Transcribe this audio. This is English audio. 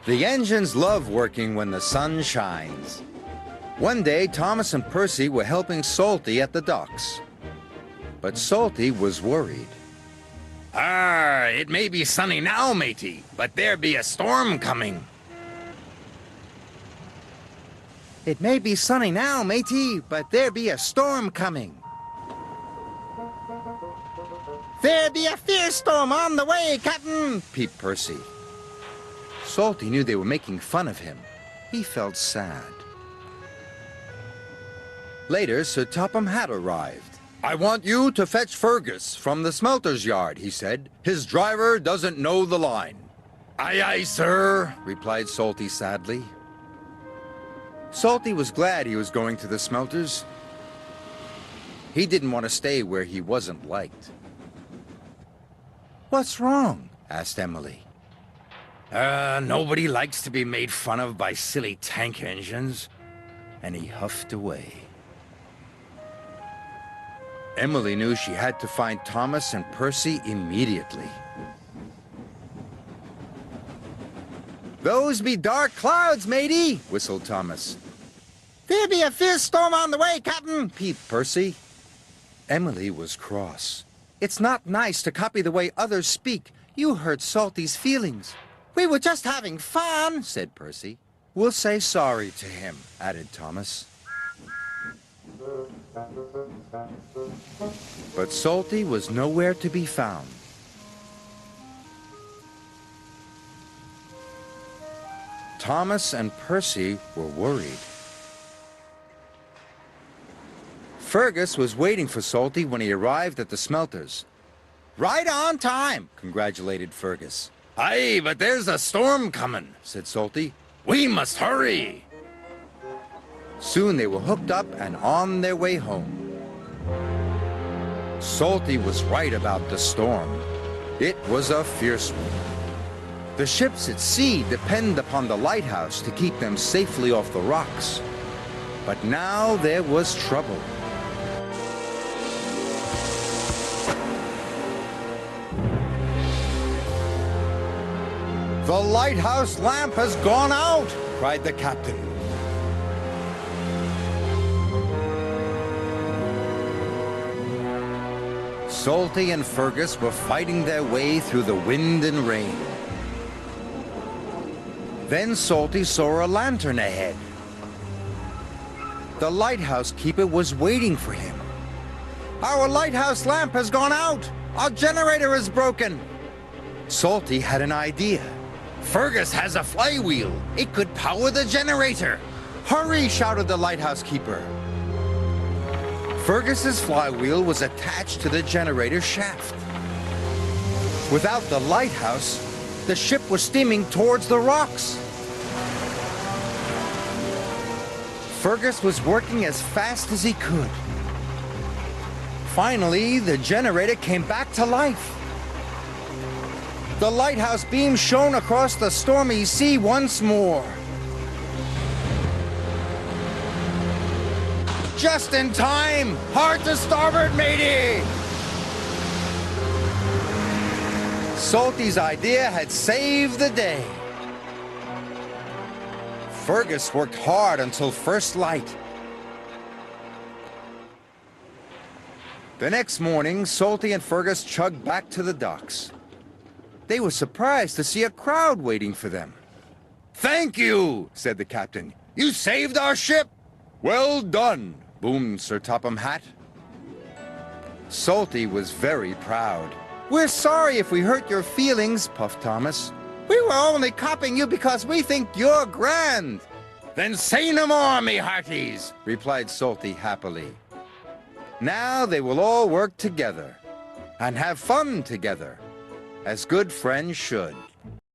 The engines love working when the sun shines. One day, Thomas and Percy were helping Salty at the docks. But Salty was worried. It may be sunny now, matey, but there be a storm coming. It may be sunny now, matey, but there be a storm coming. There be a fierce storm on the way, Captain, peeped Percy. Salty knew they were making fun of him. He felt sad. Later, Sir Topham Hatt arrived. I want you to fetch Fergus from the smelter's yard, he said. His driver doesn't know the line. Aye, aye, sir, replied Salty sadly. Salty was glad he was going to the smelters. He didn't want to stay where he wasn't liked. What's wrong? Asked Emily. Nobody likes to be made fun of by silly tank engines. And he huffed away. Emily knew she had to find Thomas and Percy immediately. Those be dark clouds, matey, whistled Thomas. There be a fierce storm on the way, Captain, peeped Percy. Emily was cross. It's not nice to copy the way others speak. You hurt Salty's feelings. We were just having fun, said Percy. We'll say sorry to him, added Thomas. But Salty was nowhere to be found. Thomas and Percy were worried. Fergus was waiting for Salty when he arrived at the smelters. Right on time, congratulated Fergus. Aye, but there's a storm coming, said Salty. We must hurry. Soon they were hooked up and on their way home. Salty was right about the storm. It was a fierce one. The ships at sea depend upon the lighthouse to keep them safely off the rocks. But now there was trouble. The lighthouse lamp has gone out, cried the captain. Salty and Fergus were fighting their way through the wind and rain. Then Salty saw a lantern ahead. The lighthouse keeper was waiting for him. Our lighthouse lamp has gone out! Our generator is broken! Salty had an idea. Fergus has a flywheel. It could power the generator. Hurry, shouted the lighthouse keeper. Fergus's flywheel was attached to the generator shaft. Without the lighthouse, the ship was steaming towards the rocks. Fergus was working as fast as he could. Finally, the generator came back to life. The lighthouse beam shone across the stormy sea once more. Just in time! Hard to starboard, matey! Salty's idea had saved the day. Fergus worked hard until first light. The next morning, Salty and Fergus chugged back to the docks. They were surprised to see a crowd waiting for them. Thank you, said the captain. You saved our ship. Well done, boomed Sir Topham Hatt. Salty was very proud. We're sorry if we hurt your feelings, puffed Thomas. We were only copying you because we think you're grand. Then say no more, me hearties, replied Salty happily. Now they will all work together and have fun together, as good friends should.